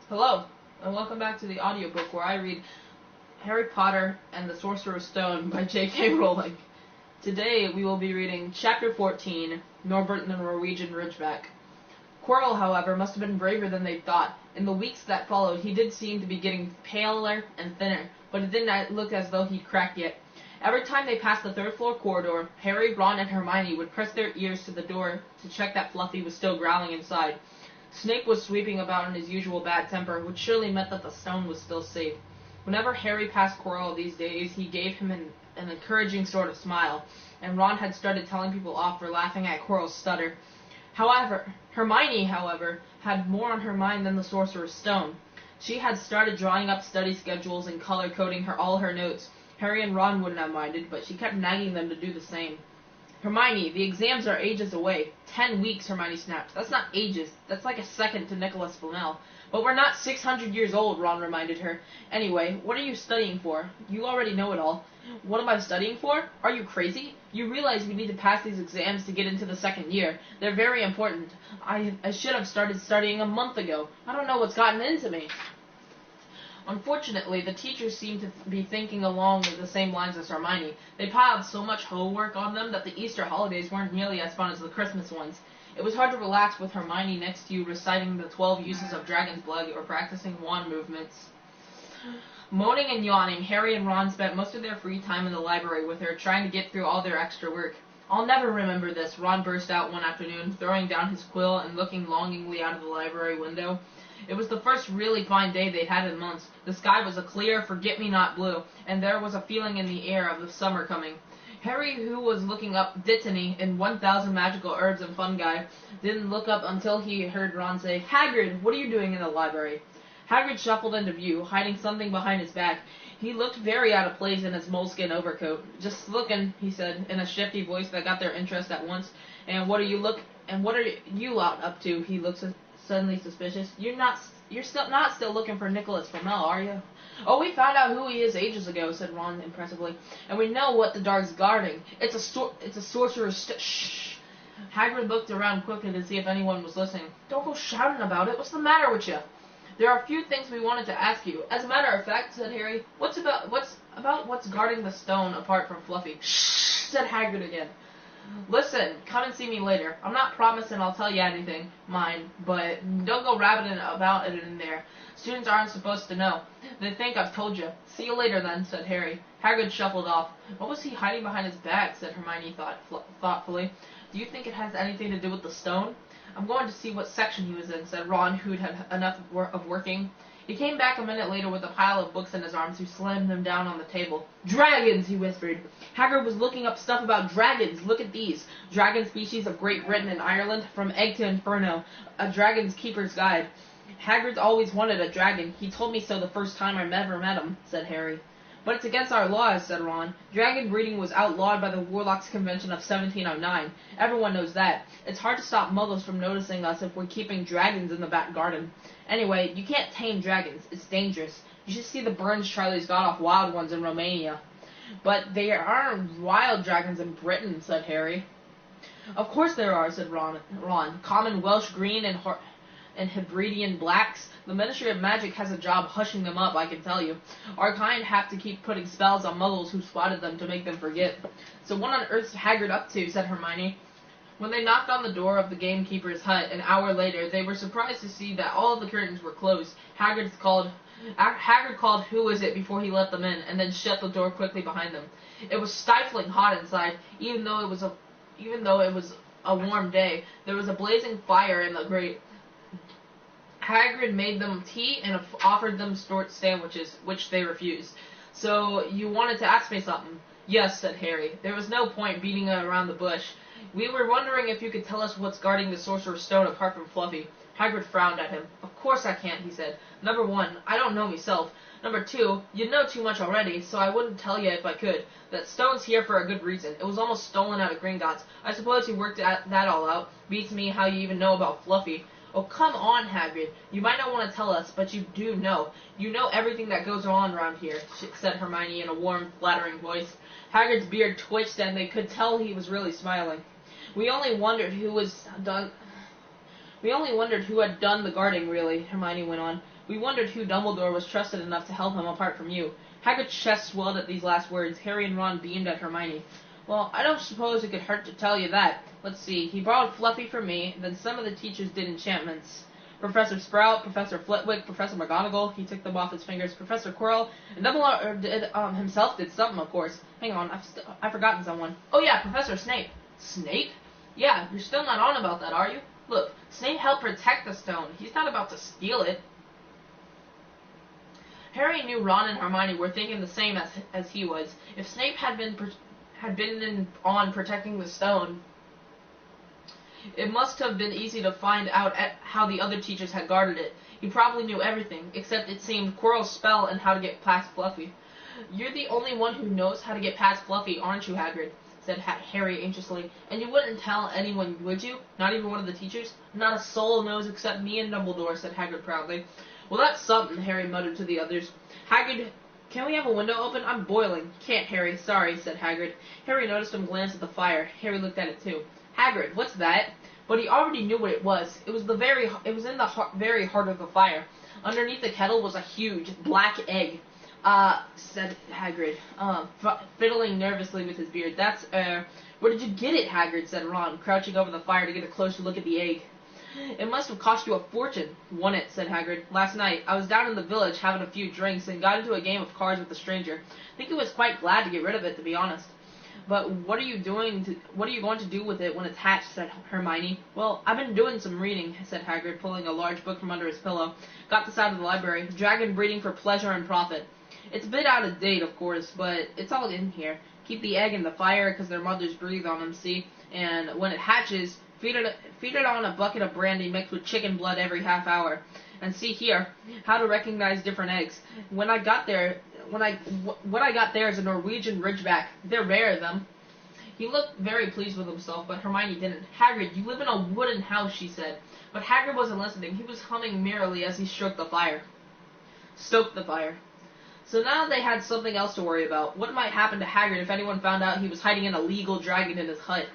Hello, and welcome back to the audiobook where I read Harry Potter and the Sorcerer's Stone by J.K. Rowling. Today we will be reading Chapter 14, Norbert and the Norwegian Ridgeback. Quirrell, however, must have been braver than they thought. In the weeks that followed, he did seem to be getting paler and thinner, but it didn't look as though he'd cracked yet. Every time they passed the third-floor corridor, Harry, Ron, and Hermione would press their ears to the door to check that Fluffy was still growling inside. Snape was sweeping about in his usual bad temper, which surely meant that the stone was still safe. Whenever Harry passed Quirrell these days, he gave him an encouraging sort of smile, and Ron had started telling people off for laughing at Quirrell's stutter. Hermione, had more on her mind than the Sorcerer's Stone. She had started drawing up study schedules and color-coding all her notes. Harry and Ron wouldn't have minded, but she kept nagging them to do the same. Hermione, the exams are ages away. 10 weeks, Hermione snapped. That's not ages. That's like a second to Nicholas Flamel. But we're not 600 years old, Ron reminded her. Anyway, what are you studying for? You already know it all. What am I studying for? Are you crazy? You realize we need to pass these exams to get into the second year. They're very important. I should have started studying a month ago. I don't know what's gotten into me. Unfortunately, the teachers seemed to be thinking along the same lines as Hermione. They piled so much homework on them that the Easter holidays weren't nearly as fun as the Christmas ones. It was hard to relax with Hermione next to you reciting the 12 uses of dragon's blood or practicing wand movements. Moaning and yawning, Harry and Ron spent most of their free time in the library with her, trying to get through all their extra work. I'll never remember this, Ron burst out one afternoon, throwing down his quill and looking longingly out of the library window. It was the first really fine day they'd had in months. The sky was a clear, forget-me-not blue, and there was a feeling in the air of the summer coming. Harry, who was looking up Dittany in 1000 Magical Herbs and Fungi, didn't look up until he heard Ron say, "Hagrid, what are you doing in the library?" Hagrid shuffled into view, hiding something behind his back. He looked very out of place in his moleskin overcoat. "Just looking," he said, in a shifty voice that got their interest at once. And what are you lot up to?" He looked suddenly suspicious. You're not still looking for Nicholas Flamel, are you?" "Oh, we found out who he is ages ago," said Ron impressively. "And we know what the dog's guarding. It's a sorcerer's shh." Hagrid looked around quickly to see if anyone was listening. "Don't go shouting about it. What's the matter with you?" "There are a few things we wanted to ask you. As a matter of fact," said Harry, what's guarding the stone apart from Fluffy?" "Shh," said Hagrid again. "Listen, come and see me later. I'm not promising I'll tell you anything, mind, but don't go rabbiting about it in there. Students aren't supposed to know. They think I've told you. See you later then," said Harry. Hagrid shuffled off. "What was he hiding behind his back?" said Hermione thoughtfully. "Do you think it has anything to do with the stone?" "I'm going to see what section he was in," said Ron, who'd had enough of working. He came back a minute later with a pile of books in his arms, who slammed them down on the table. "Dragons," he whispered. "Hagrid was looking up stuff about dragons. Look at these. Dragon species of Great Britain and Ireland, from egg to inferno. A dragon's keeper's guide. Hagrid's always wanted a dragon. He told me so the first time I ever met him," said Harry. "But it's against our laws," said Ron. "Dragon breeding was outlawed by the Warlocks' Convention of 1709. Everyone knows that. It's hard to stop muggles from noticing us if we're keeping dragons in the back garden. Anyway, you can't tame dragons. It's dangerous. You should see the burns Charlie's got off wild ones in Romania." "But there aren't wild dragons in Britain," said Harry. "Of course there are," said Ron. "Common Welsh green and Hebridean blacks. The Ministry of Magic has a job hushing them up, I can tell you. Our kind have to keep putting spells on muggles who spotted them to make them forget." "So what on earth's Hagrid up to?" said Hermione. When they knocked on the door of the gamekeeper's hut an hour later, they were surprised to see that all of the curtains were closed. Hagrid called, "Who is it?" before he let them in, and then shut the door quickly behind them. It was stifling hot inside, even though it was a warm day. There was a blazing fire in the grate. Hagrid made them tea and offered them short sandwiches, which they refused. "So you wanted to ask me something?" "Yes," said Harry. There was no point beating around the bush. "We were wondering if you could tell us what's guarding the Sorcerer's Stone apart from Fluffy." Hagrid frowned at him. "Of course I can't," he said. "Number 1, I don't know myself. Number 2, you know too much already, so I wouldn't tell you if I could. That stone's here for a good reason. It was almost stolen out of Gringotts. I suppose you worked that all out. Beats me how you even know about Fluffy." "Oh, come on, Hagrid. You might not want to tell us, but you do know. You know everything that goes on around here," said Hermione in a warm, flattering voice. Hagrid's beard twitched, and they could tell he was really smiling. We only wondered who had done the guarding, really," Hermione went on. We wondered who Dumbledore was trusted enough to help him apart from you. Hagrid's chest swelled at these last words. Harry and Ron beamed at Hermione. Well, I don't suppose it could hurt to tell you that. Let's see, he borrowed Fluffy from me, then some of the teachers did enchantments. Professor Sprout, Professor Flitwick, Professor McGonagall, he took them off his fingers, Professor Quirrell, and Dumbledore himself did something, of course. Hang on, I've forgotten someone. Oh yeah, Professor Snape. Snape? Yeah, you're still not on about that, are you? Look, Snape helped protect the stone. He's not about to steal it. Harry knew Ron and Hermione were thinking the same as he was. If Snape had been on protecting the stone, it must have been easy to find out how the other teachers had guarded it. He probably knew everything, except it seemed Quirrell's spell and how to get past Fluffy. You're the only one who knows how to get past Fluffy, aren't you, Hagrid? Said Harry anxiously. And you wouldn't tell anyone, would you? Not even one of the teachers? Not a soul knows except me and Dumbledore, said Hagrid proudly. Well, that's something, Harry muttered to the others. Hagrid, can we have a window open? I'm boiling. Can't, Harry. Sorry, said Hagrid. Harry noticed him glance at the fire. Harry looked at it too. Hagrid, what's that? But he already knew what it was. It was in the very heart of the fire. Underneath the kettle was a huge black egg. Said Hagrid, fiddling nervously with his beard. Where did you get it, Hagrid? Said Ron, crouching over the fire to get a closer look at the egg. It must have cost you a fortune. Won it, said Hagrid. Last night, I was down in the village having a few drinks and got into a game of cards with a stranger. I think he was quite glad to get rid of it, to be honest. But what are you going to do with it when it's hatched, said Hermione. Well, I've been doing some reading, said Hagrid, pulling a large book from under his pillow. Got this out of the library. Dragon breeding for pleasure and profit. It's a bit out of date, of course, but it's all in here. Keep the egg in the fire because their mothers breathe on them, see? And when it hatches, feed it on a bucket of brandy mixed with chicken blood every half hour. And see here, how to recognize different eggs. What I got there is a Norwegian Ridgeback. They're rare, them. He looked very pleased with himself, but Hermione didn't. Hagrid, you live in a wooden house, she said. But Hagrid wasn't listening. He was humming merrily as he stoked the fire. So now they had something else to worry about. What might happen to Hagrid if anyone found out he was hiding an illegal dragon in his hut?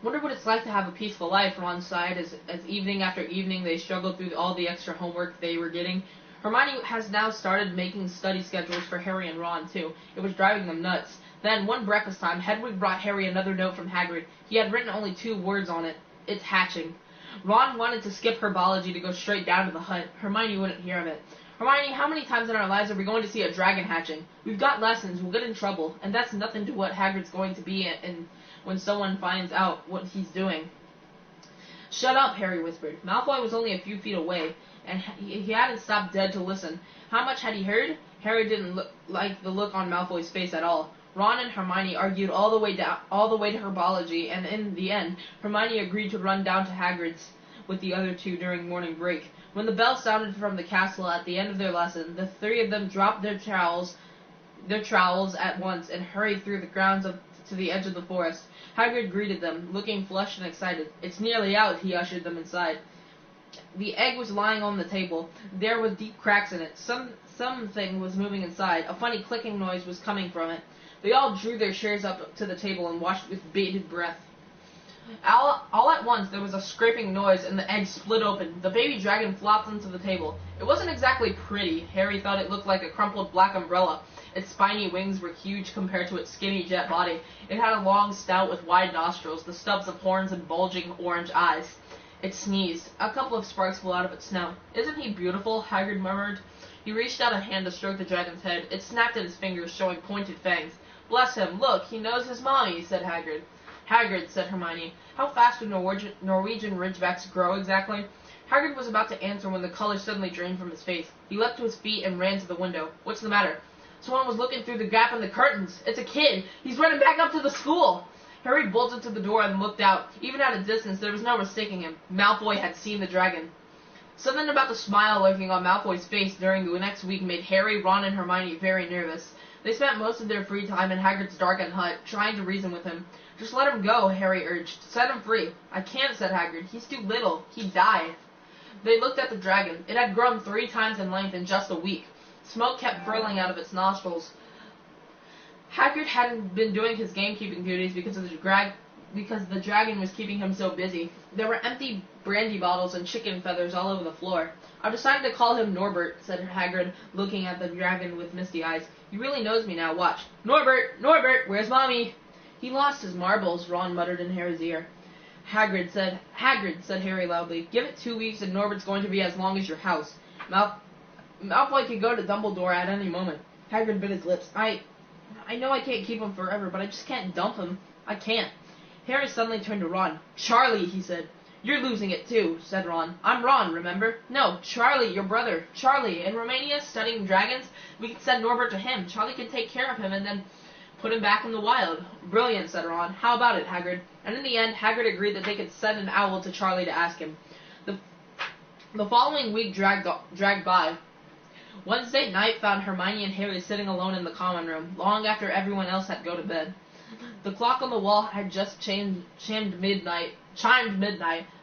Wonder what it's like to have a peaceful life, Ron sighed as evening after evening they struggled through all the extra homework they were getting. Hermione has now started making study schedules for Harry and Ron, too. It was driving them nuts. Then, one breakfast time, Hedwig brought Harry another note from Hagrid. He had written only 2 words on it. It's hatching. Ron wanted to skip herbology to go straight down to the hut. Hermione wouldn't hear of it. Hermione, how many times in our lives are we going to see a dragon hatching? We've got lessons, we'll get in trouble, and that's nothing to what Hagrid's going to be in when someone finds out what he's doing. Shut up, Harry whispered. Malfoy was only a few feet away, and he hadn't stopped dead to listen. How much had he heard? Harry didn't like the look on Malfoy's face at all. Ron and Hermione argued all the way to herbology, and in the end, Hermione agreed to run down to Hagrid's with the other 2 during morning break. When the bell sounded from the castle at the end of their lesson, the 3 of them dropped their trowels at once and hurried through the grounds to the edge of the forest. Hagrid greeted them, looking flushed and excited. It's nearly out, he ushered them inside. The egg was lying on the table. There were deep cracks in it. Something was moving inside. A funny clicking noise was coming from it. They all drew their chairs up to the table and watched with bated breath. All at once, there was a scraping noise, and the egg split open. The baby dragon flopped onto the table. It wasn't exactly pretty. Harry thought it looked like a crumpled black umbrella. Its spiny wings were huge compared to its skinny jet body. It had a long snout with wide nostrils, the stubs of horns, and bulging orange eyes. It sneezed. A couple of sparks flew out of its snout. Isn't he beautiful? Hagrid murmured. He reached out a hand to stroke the dragon's head. It snapped at his fingers, showing pointed fangs. Bless him. Look, he knows his mommy, said Hagrid. Hagrid, said Hermione. How fast do Norwegian Ridgebacks grow exactly? Hagrid was about to answer when the color suddenly drained from his face. He leapt to his feet and ran to the window. What's the matter? Someone was looking through the gap in the curtains. It's a kid. He's running back up to the school. Harry bolted to the door and looked out. Even at a distance, there was no mistaking him. Malfoy had seen the dragon. Something about the smile lurking on Malfoy's face during the next week made Harry, Ron, and Hermione very nervous. They spent most of their free time in Hagrid's darkened hut, trying to reason with him. Just let him go, Harry urged. Set him free. I can't, said Hagrid. He's too little. He'd die. They looked at the dragon. It had grown 3 times in length in just a week. Smoke kept furling out of its nostrils. Hagrid hadn't been doing his gamekeeping duties because the because the dragon was keeping him so busy. There were empty brandy bottles and chicken feathers all over the floor. I've decided to call him Norbert, said Hagrid, looking at the dragon with misty eyes. He really knows me now, watch. Norbert! Norbert! Where's Mommy? He lost his marbles, Ron muttered in Harry's ear. Hagrid, said Harry loudly. Give it 2 weeks and Norbert's going to be as long as your house. Malfoy could go to Dumbledore at any moment. Hagrid bit his lips. I know I can't keep him forever, but I just can't dump him. I can't. Harry suddenly turned to Ron. Charlie, he said. You're losing it too, said Ron. I'm Ron, remember? No, Charlie, your brother. Charlie, in Romania, studying dragons. We can send Norbert to him. Charlie can take care of him and then put him back in the wild. Brilliant, said Ron. How about it, Hagrid? And in the end, Hagrid agreed that they could send an owl to Charlie to ask him. The following week dragged by. Wednesday night found Hermione and Harry sitting alone in the common room, long after everyone else had gone to bed. The clock on the wall had just chimed midnight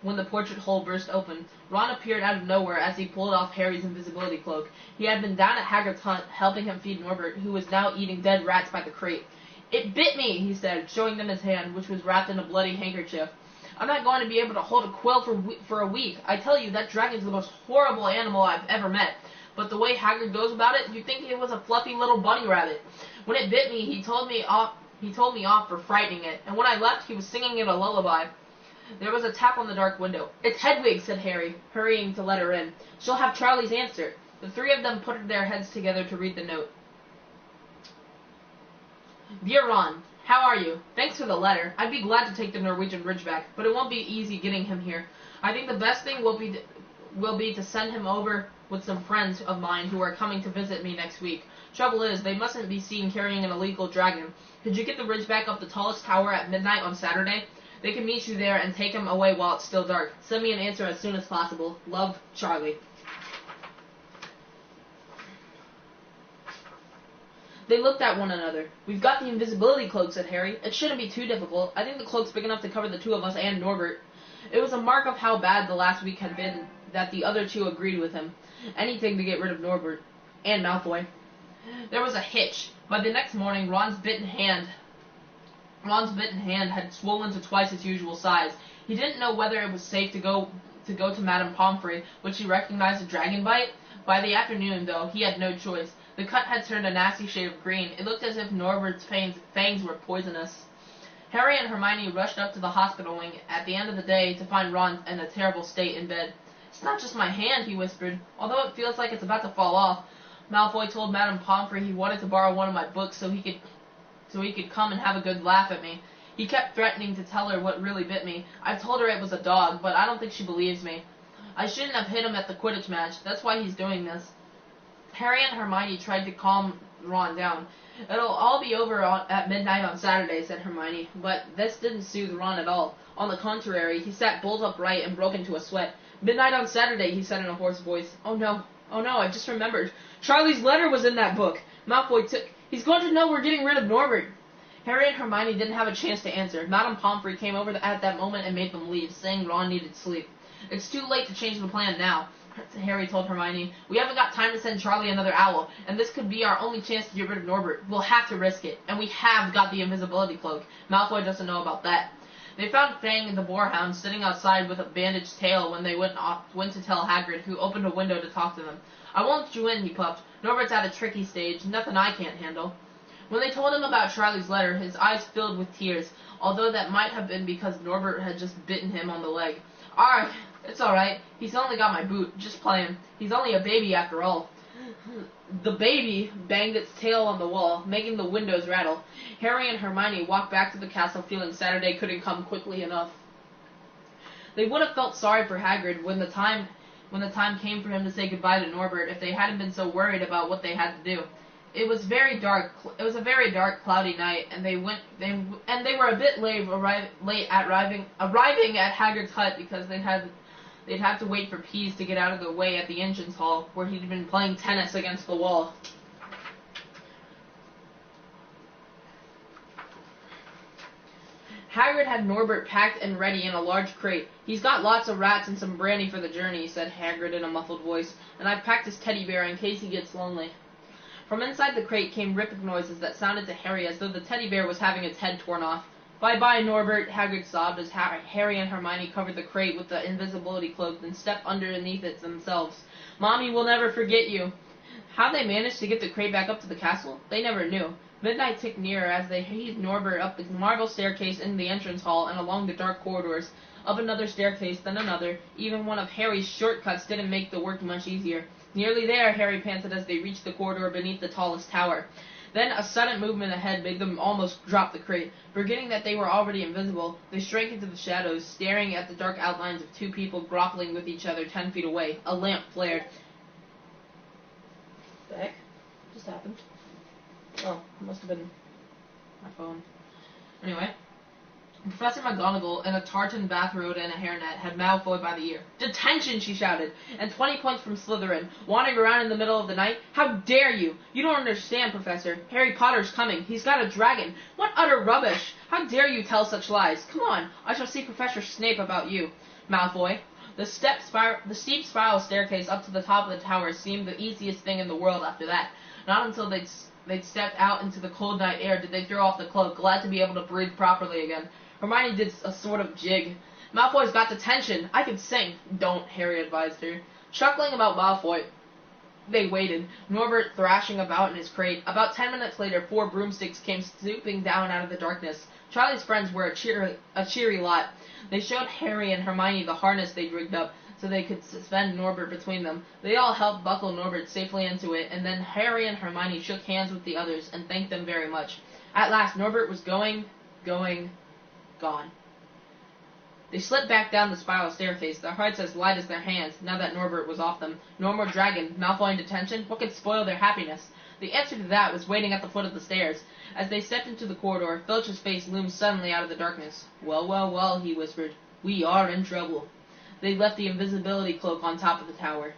when the portrait hole burst open. Ron appeared out of nowhere as he pulled off Harry's invisibility cloak. He had been down at Hagrid's hut, helping him feed Norbert, who was now eating dead rats by the crate. It bit me, he said, showing them his hand, which was wrapped in a bloody handkerchief. I'm not going to be able to hold a quill for a week. I tell you, that dragon's the most horrible animal I've ever met. But the way Hagrid goes about it, you'd think it was a fluffy little bunny rabbit. When it bit me, he told me off for frightening it, and when I left, he was singing it a lullaby. There was a tap on the dark window. It's Hedwig, said Harry, hurrying to let her in. She'll have Charlie's answer. The three of them put their heads together to read the note. Dear Ron, how are you? Thanks for the letter. I'd be glad to take the Norwegian Ridgeback, but it won't be easy getting him here. I think the best thing will be to send him over with some friends of mine who are coming to visit me next week. Trouble is, they mustn't be seen carrying an illegal dragon. Could you get the Ridgeback up the tallest tower at midnight on Saturday? They can meet you there and take him away while it's still dark. Send me an answer as soon as possible. Love, Charlie. They looked at one another. We've got the invisibility cloak, said Harry. It shouldn't be too difficult. I think the cloak's big enough to cover the two of us and Norbert. It was a mark of how bad the last week had been that the other two agreed with him. Anything to get rid of Norbert. And Malfoy. There was a hitch. By the next morning, Ron's bitten hand had swollen to twice its usual size. He didn't know whether it was safe to go to Madame Pomfrey, would she recognize a dragon bite? By the afternoon, though, he had no choice. The cut had turned a nasty shade of green. It looked as if Norbert's fangs were poisonous. Harry and Hermione rushed up to the hospital wing at the end of the day to find Ron in a terrible state in bed. It's not just my hand, he whispered, although it feels like it's about to fall off. Malfoy told Madame Pomfrey he wanted to borrow one of my books so he could come and have a good laugh at me. He kept threatening to tell her what really bit me. I've told her it was a dog, but I don't think she believes me. I shouldn't have hit him at the Quidditch match. That's why he's doing this. Harry and Hermione tried to calm Ron down. It'll all be over at midnight on Saturday, said Hermione, but this didn't soothe Ron at all. On the contrary, he sat bolt upright and broke into a sweat. Midnight on Saturday, he said in a hoarse voice. Oh no, I just remembered. Charlie's letter was in that book. Malfoy took... He's going to know we're getting rid of Norbert. Harry and Hermione didn't have a chance to answer. Madame Pomfrey came over at that moment and made them leave, saying Ron needed sleep. It's too late to change the plan now, Harry told Hermione. We haven't got time to send Charlie another owl, and this could be our only chance to get rid of Norbert. We'll have to risk it, and we have got the invisibility cloak. Malfoy doesn't know about that. They found Fang the boarhound sitting outside with a bandaged tail when they went to tell Hagrid, who opened a window to talk to them. I won't let you in, he puffed. Norbert's at a tricky stage, nothing I can't handle. When they told him about Charlie's letter, his eyes filled with tears, although that might have been because Norbert had just bitten him on the leg. It's alright. He's only got my boot. Just playing. He's only a baby after all. The baby banged its tail on the wall, making the windows rattle. Harry and Hermione walked back to the castle feeling Saturday couldn't come quickly enough. They would have felt sorry for Hagrid when the time came for him to say goodbye to Norbert if they hadn't been so worried about what they had to do. It was very dark. It was a very dark, cloudy night, and they were a bit late arriving at Hagrid's hut because they'd have to wait for Pease to get out of the way at the entrance hall, where he'd been playing tennis against the wall. Hagrid had Norbert packed and ready in a large crate. He's got lots of rats and some brandy for the journey, said Hagrid in a muffled voice, and I've packed his teddy bear in case he gets lonely. From inside the crate came ripping noises that sounded to Harry as though the teddy bear was having its head torn off. Bye-bye, Norbert, Hagrid sobbed as Harry and Hermione covered the crate with the invisibility cloak and stepped underneath it themselves. Mommy will never forget you. How they managed to get the crate back up to the castle, they never knew. Midnight ticked nearer as they heaved Norbert up the marble staircase in the entrance hall and along the dark corridors. Up another staircase, then another. Even one of Harry's shortcuts didn't make the work much easier. Nearly there, Harry panted as they reached the corridor beneath the tallest tower. Then a sudden movement ahead made them almost drop the crate. Forgetting that they were already invisible, they shrank into the shadows, staring at the dark outlines of two people grappling with each other 10 feet away. A lamp flared. What the heck just happened? Oh, it must have been my phone. Anyway, Professor McGonagall, in a tartan bathrobe and a hairnet, had Malfoy by the ear. "Detention!" she shouted. "And 20 points from Slytherin. Wandering around in the middle of the night? How dare you! You don't understand, Professor. Harry Potter's coming. He's got a dragon. What utter rubbish! How dare you tell such lies? Come on, I shall see Professor Snape about you." Malfoy. The steep spiral staircase up to the top of the tower seemed the easiest thing in the world after that. Not until they'd stepped out into the cold night air did they throw off the cloak, glad to be able to breathe properly again. Hermione did a sort of jig. "Malfoy's got detention. I can sing." "Don't," Harry advised her. Chuckling about Malfoy, they waited, Norbert thrashing about in his crate. About 10 minutes later, 4 broomsticks came swooping down out of the darkness. Charlie's friends were a cheery lot. They showed Harry and Hermione the harness they'd rigged up, so they could suspend Norbert between them. They all helped buckle Norbert safely into it, and then Harry and Hermione shook hands with the others and thanked them very much. At last, Norbert was gone. They slipped back down the spiral staircase, their hearts as light as their hands, now that Norbert was off them. No more dragon, Malfoy in detention? What could spoil their happiness? The answer to that was waiting at the foot of the stairs. As they stepped into the corridor, Filch's face loomed suddenly out of the darkness. "Well, well, well," he whispered. "We are in trouble." They left the invisibility cloak on top of the tower.